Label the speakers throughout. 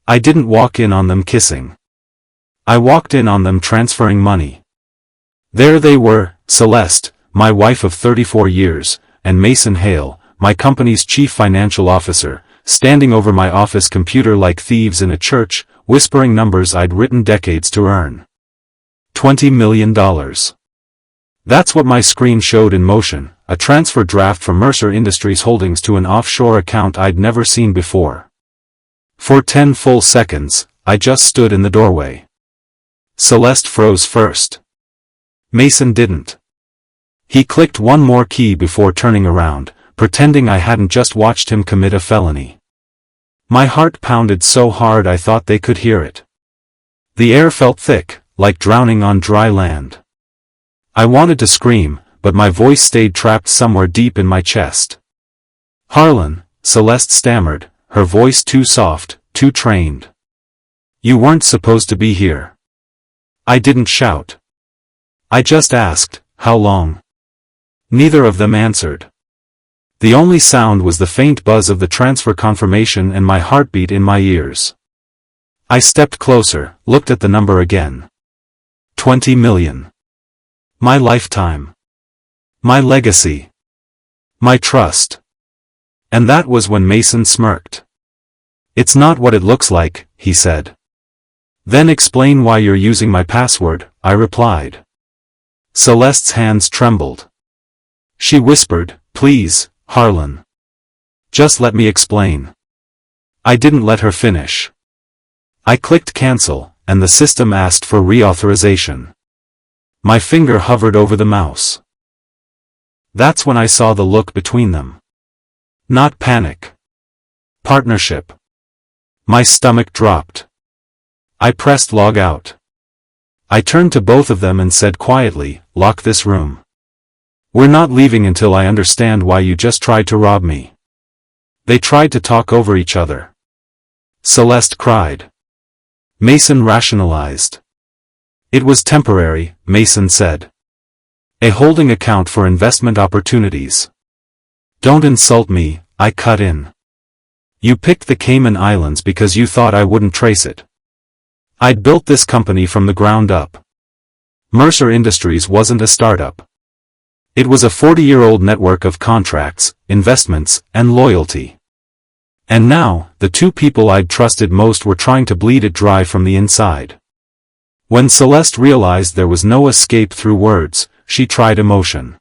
Speaker 1: I didn't walk in on them kissing. I walked in on them transferring money. There they were, Celeste, my wife of 34 years, and Mason Hale, my company's chief financial officer, standing over my office computer like thieves in a church, whispering numbers I'd written decades to earn. $20 million. That's what my screen showed in motion, a transfer draft from Mercer Industries Holdings to an offshore account I'd never seen before. For 10 full seconds, I just stood in the doorway. Celeste froze first. Mason didn't. He clicked one more key before turning around, pretending I hadn't just watched him commit a felony. My heart pounded so hard I thought they could hear it. The air felt thick, like drowning on dry land. I wanted to scream, but my voice stayed trapped somewhere deep in my chest. Harlan, Celeste stammered, her voice too soft, too trained. You weren't supposed to be here. I didn't shout. I just asked, how long? Neither of them answered. The only sound was the faint buzz of the transfer confirmation and my heartbeat in my ears. I stepped closer, looked at the number again. 20 million. My lifetime. My legacy. My trust. And that was when Mason smirked. It's not what it looks like, he said. Then explain why you're using my password, I replied. Celeste's hands trembled. She whispered, please, Harlan. Just let me explain. I didn't let her finish. I clicked cancel, and the system asked for reauthorization. My finger hovered over the mouse. That's when I saw the look between them. Not panic. Partnership. My stomach dropped. I pressed log out. I turned to both of them and said quietly, lock this room. We're not leaving until I understand why you just tried to rob me. They tried to talk over each other. Celeste cried. Mason rationalized. It was temporary, Mason said. A holding account for investment opportunities. Don't insult me, I cut in. You picked the Cayman Islands because you thought I wouldn't trace it. I'd built this company from the ground up. Mercer Industries wasn't a startup. It was a 40-year-old network of contracts, investments, and loyalty. And now, the two people I'd trusted most were trying to bleed it dry from the inside. When Celeste realized there was no escape through words, she tried emotion.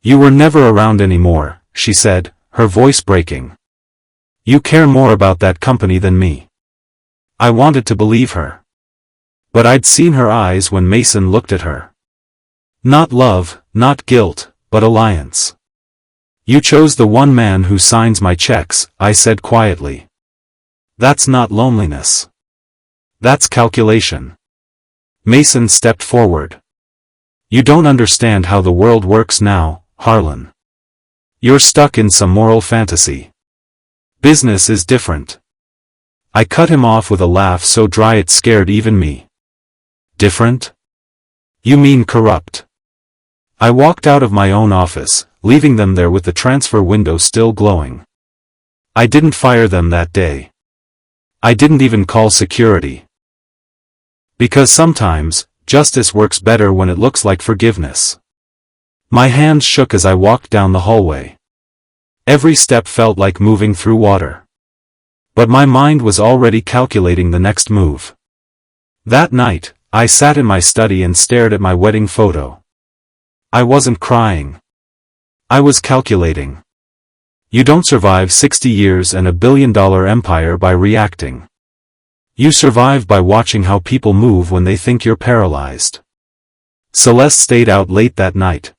Speaker 1: You were never around anymore, she said, her voice breaking. You care more about that company than me. I wanted to believe her. But I'd seen her eyes when Mason looked at her. Not love, not guilt, but alliance. You chose the one man who signs my checks, I said quietly. That's not loneliness. That's calculation. Mason stepped forward. You don't understand how the world works now, Harlan. You're stuck in some moral fantasy. Business is different. I cut him off with a laugh so dry it scared even me. Different? You mean corrupt. I walked out of my own office, leaving them there with the transfer window still glowing. I didn't fire them that day. I didn't even call security. Because sometimes, justice works better when it looks like forgiveness. My hands shook as I walked down the hallway. Every step felt like moving through water. But my mind was already calculating the next move. That night, I sat in my study and stared at my wedding photo. I wasn't crying. I was calculating. You don't survive 60 years and $1 billion empire by reacting. You survive by watching how people move when they think you're paralyzed. Celeste stayed out late that night.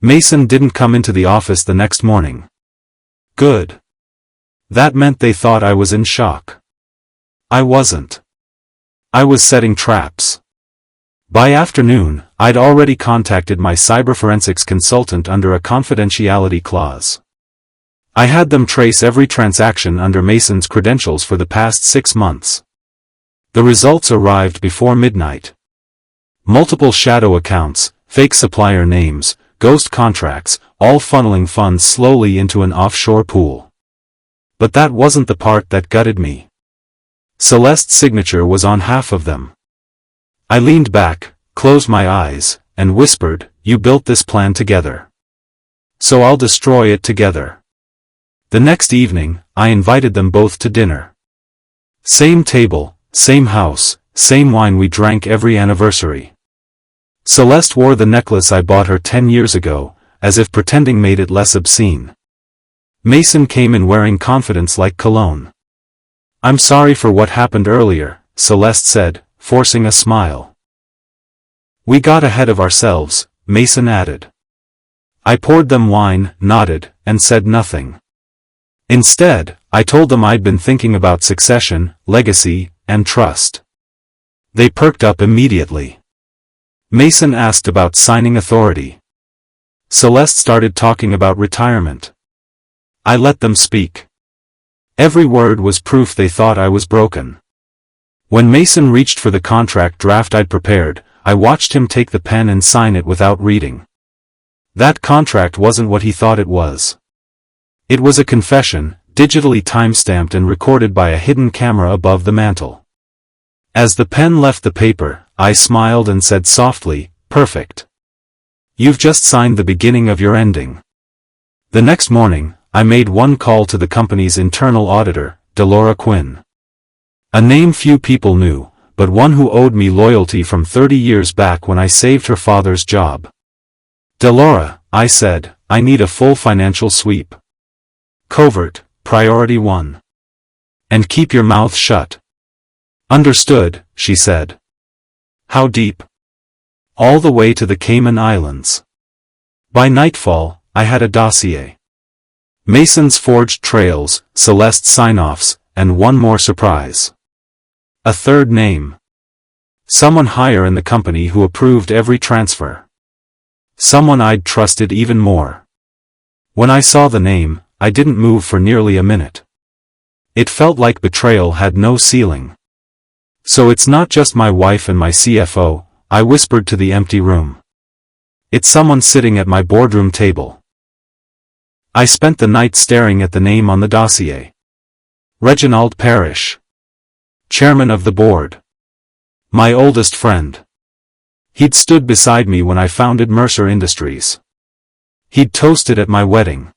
Speaker 1: Mason didn't come into the office the next morning. Good. That meant they thought I was in shock. I wasn't. I was setting traps. By afternoon, I'd already contacted my cyberforensics consultant under a confidentiality clause. I had them trace every transaction under Mason's credentials for the past 6 months. The results arrived before midnight. Multiple shadow accounts, fake supplier names, ghost contracts, all funneling funds slowly into an offshore pool. But that wasn't the part that gutted me. Celeste's signature was on half of them. I leaned back, closed my eyes, and whispered, "You built this plan together. So I'll destroy it together." The next evening, I invited them both to dinner. Same table, same house, same wine we drank every anniversary. Celeste wore the necklace I bought her 10 years ago, as if pretending made it less obscene. Mason came in wearing confidence like cologne. "I'm sorry for what happened earlier," Celeste said, forcing a smile. "We got ahead of ourselves," Mason added. I poured them wine, nodded, and said nothing. Instead, I told them I'd been thinking about succession, legacy, and trust. They perked up immediately. Mason asked about signing authority. Celeste started talking about retirement. I let them speak. Every word was proof they thought I was broken. When Mason reached for the contract draft I'd prepared, I watched him take the pen and sign it without reading. That contract wasn't what he thought it was. It was a confession, digitally time-stamped and recorded by a hidden camera above the mantel. As the pen left the paper, I smiled and said softly, "Perfect. You've just signed the beginning of your ending." The next morning, I made one call to the company's internal auditor, Delora Quinn. A name few people knew, but one who owed me loyalty from 30 years back when I saved her father's job. "Delora," I said, "I need a full financial sweep. Covert, priority 1. And keep your mouth shut." "Understood," she said. "How deep?" "All the way to the Cayman Islands." By nightfall, I had a dossier. Mason's forged trails, Celeste's sign-offs, and one more surprise. A third name. Someone higher in the company who approved every transfer. Someone I'd trusted even more. When I saw the name, I didn't move for nearly a minute. It felt like betrayal had no ceiling. "So it's not just my wife and my CFO," I whispered to the empty room. "It's someone sitting at my boardroom table." I spent the night staring at the name on the dossier. Reginald Parrish. Chairman of the board. My oldest friend. He'd stood beside me when I founded Mercer Industries. He'd toasted at my wedding.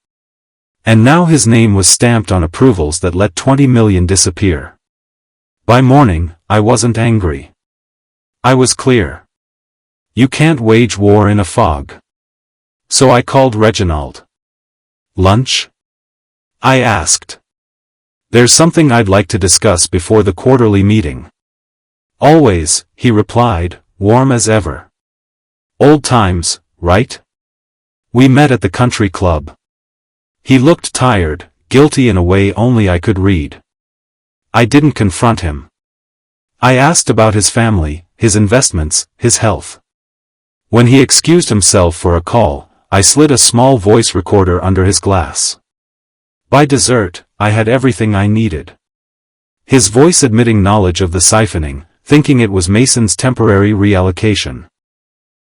Speaker 1: And now his name was stamped on approvals that let 20 million disappear. By morning, I wasn't angry. I was clear. You can't wage war in a fog. So I called Reginald. "Lunch?" I asked. "There's something I'd like to discuss before the quarterly meeting." "Always," he replied, warm as ever. "Old times, right?" We met at the country club. He looked tired, guilty in a way only I could read. I didn't confront him. I asked about his family, his investments, his health. When he excused himself for a call, I slid a small voice recorder under his glass. By dessert, I had everything I needed. His voice admitting knowledge of the siphoning, thinking it was Mason's temporary reallocation.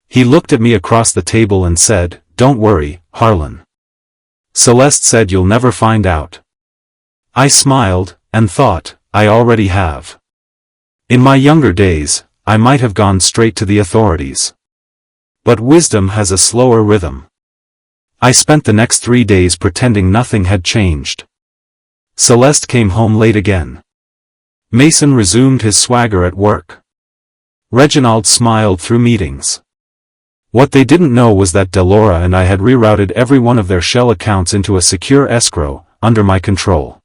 Speaker 1: He looked at me across the table and said, "Don't worry, Harlan. Celeste said you'll never find out." I smiled, and thought, I already have. In my younger days, I might have gone straight to the authorities. But wisdom has a slower rhythm. I spent the next 3 days pretending nothing had changed. Celeste came home late again. Mason resumed his swagger at work. Reginald smiled through meetings. What they didn't know was that Delora and I had rerouted every one of their shell accounts into a secure escrow, under my control.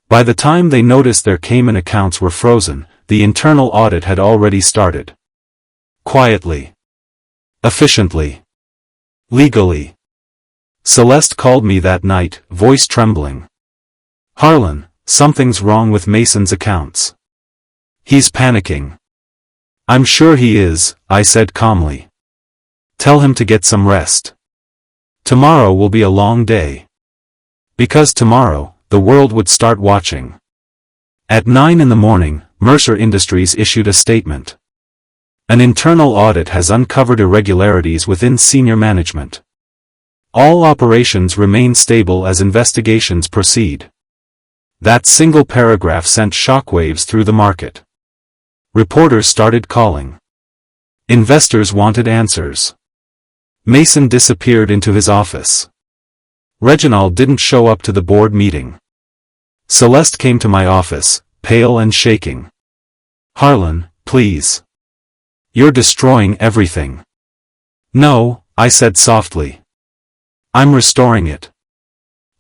Speaker 1: By the time they noticed their Cayman accounts were frozen, the internal audit had already started. Quietly. Efficiently. Legally. Celeste called me that night, voice trembling. "Harlan, something's wrong with Mason's accounts. He's panicking." "I'm sure he is," I said calmly. "Tell him to get some rest. Tomorrow will be a long day." Because tomorrow, the world would start watching. At 9 in the morning, Mercer Industries issued a statement. An internal audit has uncovered irregularities within senior management. All operations remain stable as investigations proceed. That single paragraph sent shockwaves through the market. Reporters started calling. Investors wanted answers. Mason disappeared into his office. Reginald didn't show up to the board meeting. Celeste came to my office, pale and shaking. "Harlan, please. You're destroying everything." "No," I said softly. "I'm restoring it."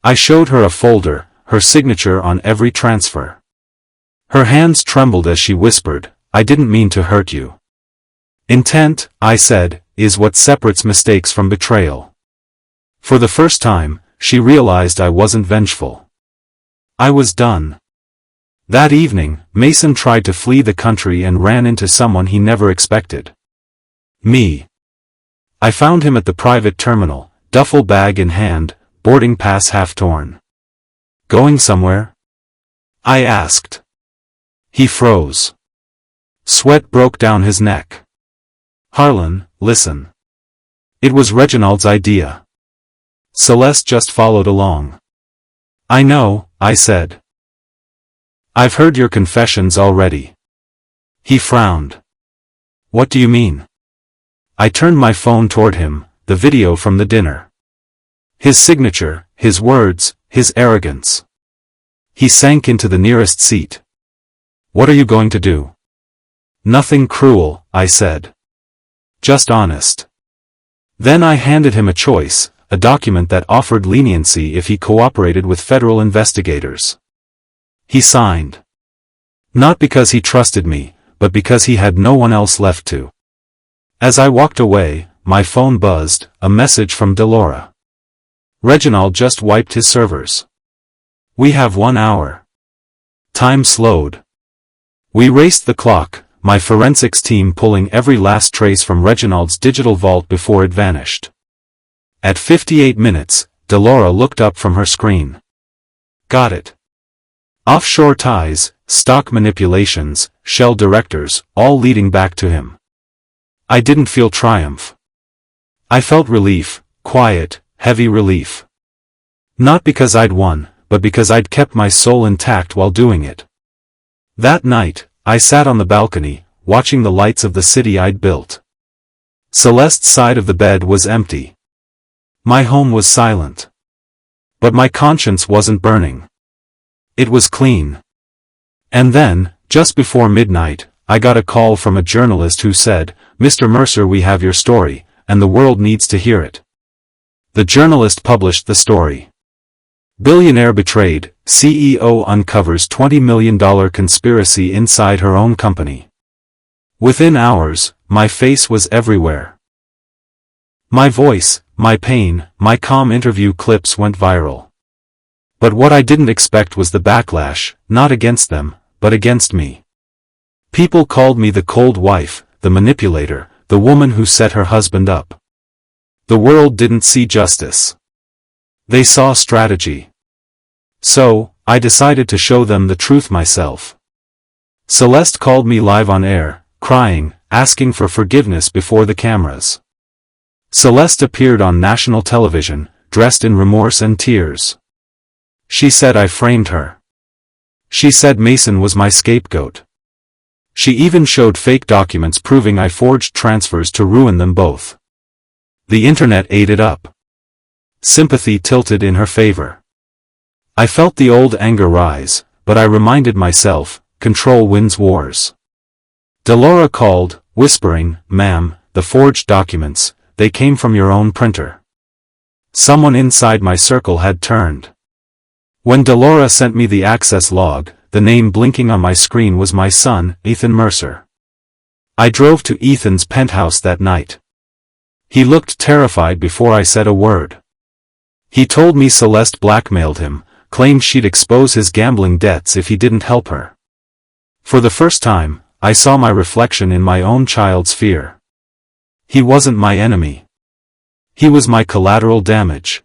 Speaker 1: I showed her a folder, her signature on every transfer. Her hands trembled as she whispered, "I didn't mean to hurt you." "Intent," I said, "is what separates mistakes from betrayal." For the first time, she realized I wasn't vengeful. I was done. That evening, Mason tried to flee the country and ran into someone he never expected. Me. I found him at the private terminal, duffel bag in hand, boarding pass half torn. "Going somewhere?" I asked. He froze. Sweat broke down his neck. "Harlan, listen. It was Reginald's idea. Celeste just followed along." "I know," I said. "I've heard your confessions already." He frowned. "What do you mean?" I turned my phone toward him, the video from the dinner. His signature, his words, his arrogance. He sank into the nearest seat. "What are you going to do?" "Nothing cruel," I said. "Just honest." Then I handed him a choice, a document that offered leniency if he cooperated with federal investigators. He signed. Not because he trusted me, but because he had no one else left to. As I walked away, my phone buzzed, a message from Delora. "Reginald just wiped his servers. We have 1 hour." Time slowed. We raced the clock, my forensics team pulling every last trace from Reginald's digital vault before it vanished. At 58 minutes, Delora looked up from her screen. "Got it. Offshore ties, stock manipulations, shell directors, all leading back to him." I didn't feel triumph. I felt relief, quiet, heavy relief. Not because I'd won, but because I'd kept my soul intact while doing it. That night, I sat on the balcony, watching the lights of the city I'd built. Celeste's side of the bed was empty. My home was silent. But my conscience wasn't burning. It was clean. And then, just before midnight, I got a call from a journalist who said, "Mr. Mercer, we have your story, and the world needs to hear it." The journalist published the story. "Billionaire betrayed, CEO uncovers $20 million conspiracy inside her own company." Within hours, my face was everywhere. My voice, my pain, my calm interview clips went viral. But what I didn't expect was the backlash, not against them, but against me. People called me the cold wife, the manipulator, the woman who set her husband up. The world didn't see justice. They saw strategy. So, I decided to show them the truth myself. Celeste called me live on air, crying, asking for forgiveness before the cameras. Celeste appeared on national television, dressed in remorse and tears. She said I framed her. She said Mason was my scapegoat. She even showed fake documents proving I forged transfers to ruin them both. The internet ate it up. Sympathy tilted in her favor. I felt the old anger rise, but I reminded myself, control wins wars. Delora called, whispering, "Ma'am, the forged documents, they came from your own printer." Someone inside my circle had turned. When Delora sent me the access log, the name blinking on my screen was my son, Ethan Mercer. I drove to Ethan's penthouse that night. He looked terrified before I said a word. He told me Celeste blackmailed him, claimed she'd expose his gambling debts if he didn't help her. For the first time, I saw my reflection in my own child's fear. He wasn't my enemy. He was my collateral damage.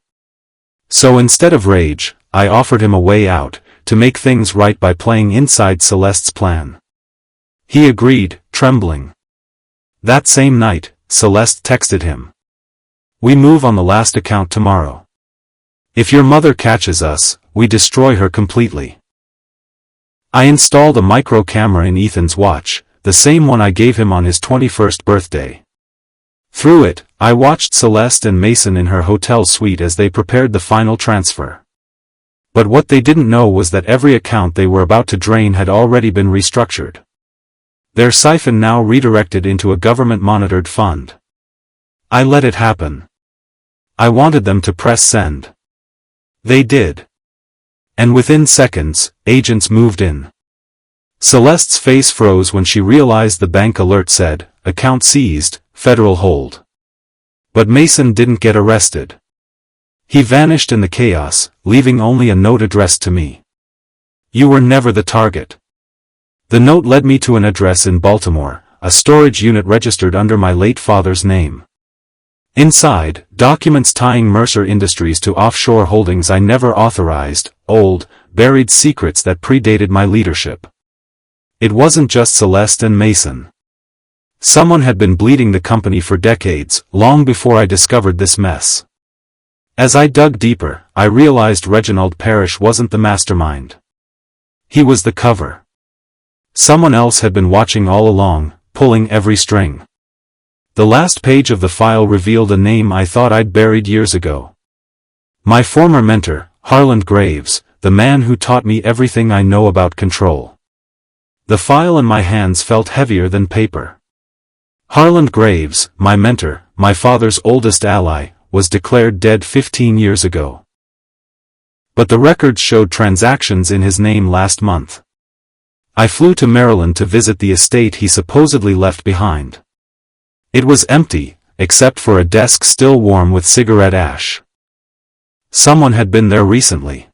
Speaker 1: So instead of rage, I offered him a way out, to make things right by playing inside Celeste's plan. He agreed, trembling. That same night, Celeste texted him. "We move on the last account tomorrow. If your mother catches us, we destroy her completely." I installed a micro camera in Ethan's watch, the same one I gave him on his 21st birthday. Through it, I watched Celeste and Mason in her hotel suite as they prepared the final transfer. But what they didn't know was that every account they were about to drain had already been restructured. Their siphon now redirected into a government-monitored fund. I let it happen. I wanted them to press send. They did. And within seconds, agents moved in. Celeste's face froze when she realized the bank alert said, "Account seized, federal hold." But Mason didn't get arrested. He vanished in the chaos, leaving only a note addressed to me. "You were never the target." The note led me to an address in Baltimore, a storage unit registered under my late father's name. Inside, documents tying Mercer Industries to offshore holdings I never authorized, old, buried secrets that predated my leadership. It wasn't just Celeste and Mason. Someone had been bleeding the company for decades, long before I discovered this mess. As I dug deeper, I realized Reginald Parrish wasn't the mastermind. He was the cover. Someone else had been watching all along, pulling every string. The last page of the file revealed a name I thought I'd buried years ago. My former mentor, Harland Graves, the man who taught me everything I know about control. The file in my hands felt heavier than paper. Harland Graves, my mentor, my father's oldest ally, was declared dead 15 years ago. But the records showed transactions in his name last month. I flew to Maryland to visit the estate he supposedly left behind. It was empty, except for a desk still warm with cigarette ash. Someone had been there recently.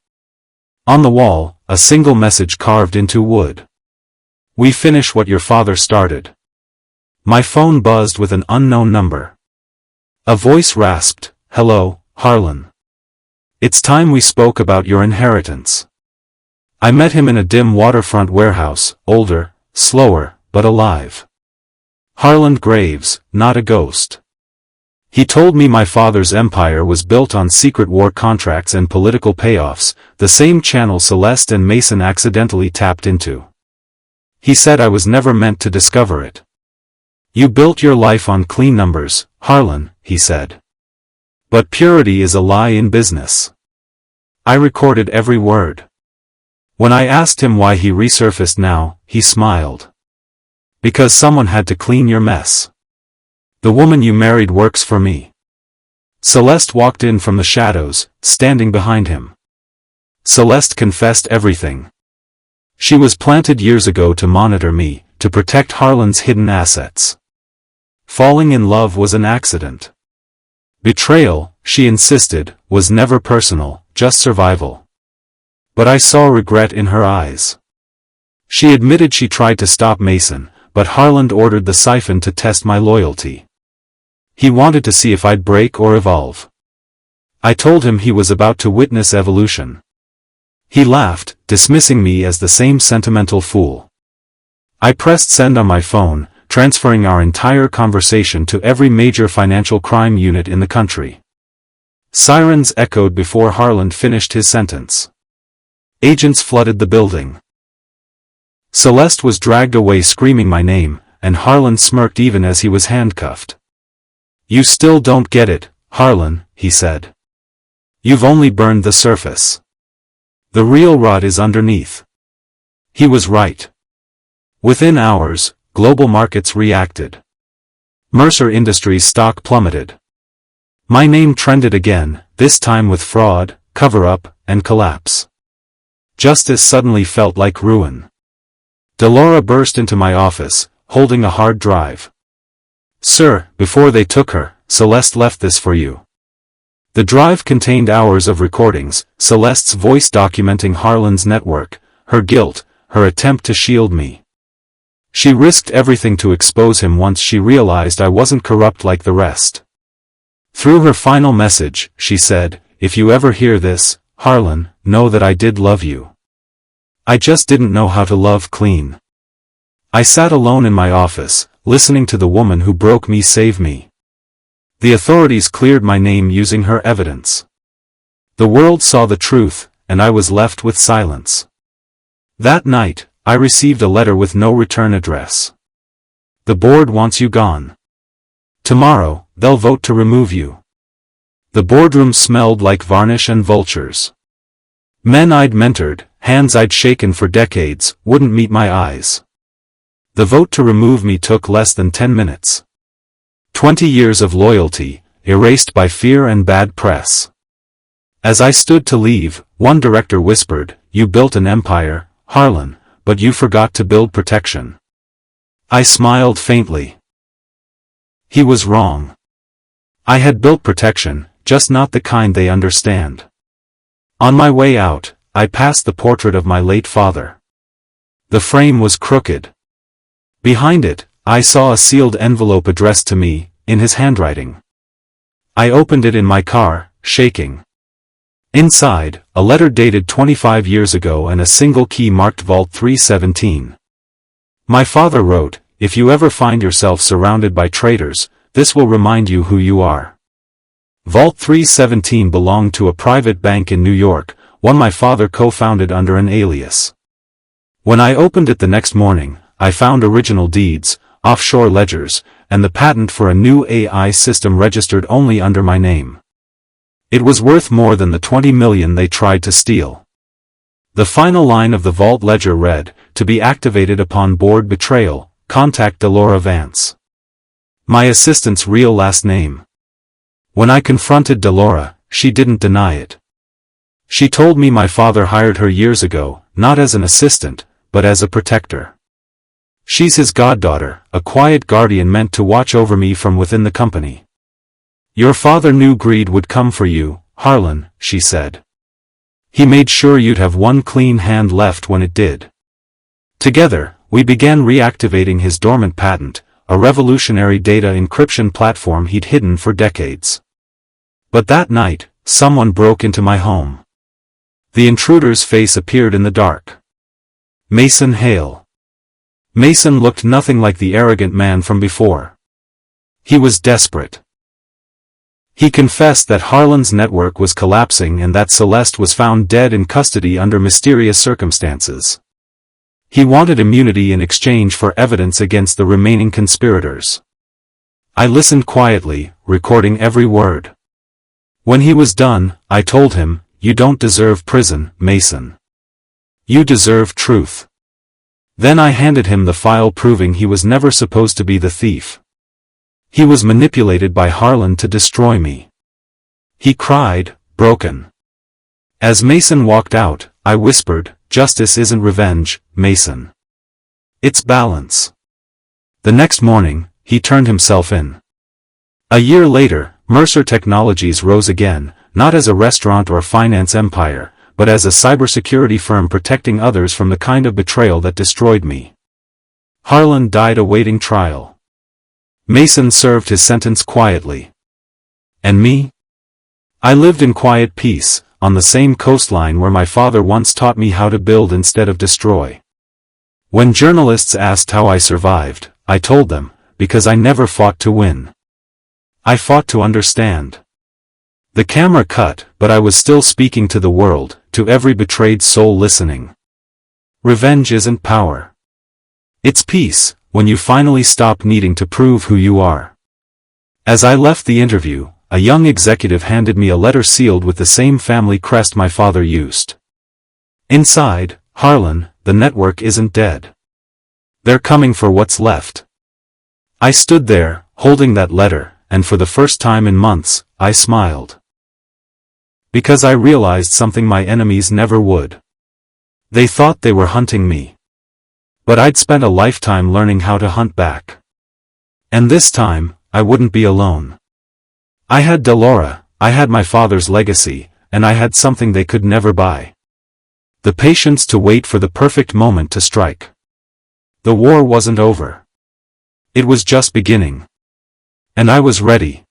Speaker 1: On the wall, a single message carved into wood. "We finish what your father started." My phone buzzed with an unknown number. A voice rasped, "Hello, Harlan. It's time we spoke about your inheritance." I met him in a dim waterfront warehouse, older, slower, but alive. Harland Graves, not a ghost. He told me my father's empire was built on secret war contracts and political payoffs, the same channel Celeste and Mason accidentally tapped into. He said I was never meant to discover it. "You built your life on clean numbers, Harlan," he said. "But purity is a lie in business." I recorded every word. When I asked him why he resurfaced now, he smiled. "Because someone had to clean your mess. The woman you married works for me." Celeste walked in from the shadows, standing behind him. Celeste confessed everything. She was planted years ago to monitor me, to protect Harlan's hidden assets. Falling in love was an accident. Betrayal, she insisted, was never personal, just survival. But I saw regret in her eyes. She admitted she tried to stop Mason, but Harland ordered the siphon to test my loyalty. He wanted to see if I'd break or evolve. I told him he was about to witness evolution. He laughed, dismissing me as the same sentimental fool. I pressed send on my phone, transferring our entire conversation to every major financial crime unit in the country. Sirens echoed before Harland finished his sentence. Agents flooded the building. Celeste was dragged away screaming my name, and Harlan smirked even as he was handcuffed. "You still don't get it, Harlan," he said. "You've only burned the surface. The real rot is underneath." He was right. Within hours, global markets reacted. Mercer Industries stock plummeted. My name trended again, this time with fraud, cover-up, and collapse. Justice suddenly felt like ruin. Delora burst into my office, holding a hard drive. "Sir, before they took her, Celeste left this for you." The drive contained hours of recordings, Celeste's voice documenting Harlan's network, her guilt, her attempt to shield me. She risked everything to expose him once she realized I wasn't corrupt like the rest. Through her final message, she said, "If you ever hear this, Harlan, know that I did love you. I just didn't know how to love clean." I sat alone in my office, listening to the woman who broke me save me. The authorities cleared my name using her evidence. The world saw the truth, and I was left with silence. That night, I received a letter with no return address. The board wants you gone. Tomorrow, they'll vote to remove you. The boardroom smelled like varnish and vultures. Men I'd mentored, hands I'd shaken for decades, wouldn't meet my eyes. The vote to remove me took less than 10 minutes. 20 years of loyalty, erased by fear and bad press. As I stood to leave, one director whispered, "You built an empire, Harlan, but you forgot to build protection." I smiled faintly. He was wrong. I had built protection, just not the kind they understand. On my way out, I passed the portrait of my late father. The frame was crooked. Behind it, I saw a sealed envelope addressed to me, in his handwriting. I opened it in my car, shaking. Inside, a letter dated 25 years ago and a single key marked Vault 317. My father wrote, "If you ever find yourself surrounded by traitors, this will remind you who you are." Vault 317 belonged to a private bank in New York, one my father co-founded under an alias. When I opened it the next morning, I found original deeds, offshore ledgers, and the patent for a new AI system registered only under my name. It was worth more than the $20 million they tried to steal. The final line of the vault ledger read, "To be activated upon board betrayal, contact Delora Vance." My assistant's real last name. When I confronted Delora, she didn't deny it. She told me my father hired her years ago, not as an assistant, but as a protector. She's his goddaughter, a quiet guardian meant to watch over me from within the company. "Your father knew greed would come for you, Harlan," she said. "He made sure you'd have one clean hand left when it did." Together, we began reactivating his dormant patent, a revolutionary data encryption platform he'd hidden for decades. But that night, someone broke into my home. The intruder's face appeared in the dark. Mason Hale. Mason looked nothing like the arrogant man from before. He was desperate. He confessed that Harlan's network was collapsing and that Celeste was found dead in custody under mysterious circumstances. He wanted immunity in exchange for evidence against the remaining conspirators. I listened quietly, recording every word. When he was done, I told him, "You don't deserve prison, Mason. You deserve truth." Then I handed him the file proving he was never supposed to be the thief. He was manipulated by Harlan to destroy me. He cried, broken. As Mason walked out, I whispered, "Justice isn't revenge, Mason. It's balance." The next morning, he turned himself in. A year later, Mercer Technologies rose again, not as a restaurant or finance empire, but as a cybersecurity firm protecting others from the kind of betrayal that destroyed me. Harlan died awaiting trial. Mason served his sentence quietly. And me? I lived in quiet peace, on the same coastline where my father once taught me how to build instead of destroy. When journalists asked how I survived, I told them, because I never fought to win. I fought to understand. The camera cut, but I was still speaking to the world, to every betrayed soul listening. Revenge isn't power. It's peace, when you finally stop needing to prove who you are. As I left the interview, a young executive handed me a letter sealed with the same family crest my father used. Inside, "Harlan, the network isn't dead. They're coming for what's left." I stood there, holding that letter, and for the first time in months, I smiled. Because I realized something my enemies never would. They thought they were hunting me. But I'd spent a lifetime learning how to hunt back. And this time, I wouldn't be alone. I had Delora, I had my father's legacy, and I had something they could never buy. The patience to wait for the perfect moment to strike. The war wasn't over. It was just beginning. And I was ready.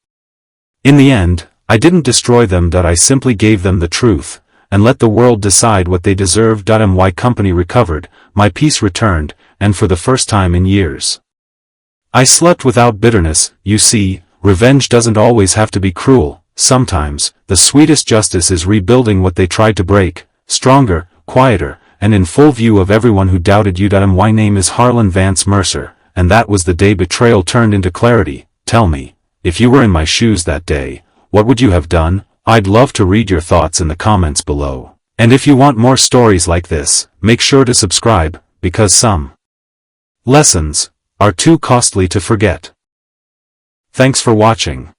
Speaker 1: In the end, I didn't destroy them. I simply gave them the truth, and let the world decide what they deserved. My company recovered, my peace returned, and for the first time in years. I slept without bitterness. You see, revenge doesn't always have to be cruel. Sometimes, the sweetest justice is rebuilding what they tried to break, stronger, quieter, and in full view of everyone who doubted you. My name is Harlan Vance Mercer, and that was the day betrayal turned into clarity. Tell me, if you were in my shoes that day, what would you have done? I'd love to read your thoughts in the comments below. And if you want more stories like this, make sure to subscribe, because some lessons are too costly to forget. Thanks for watching.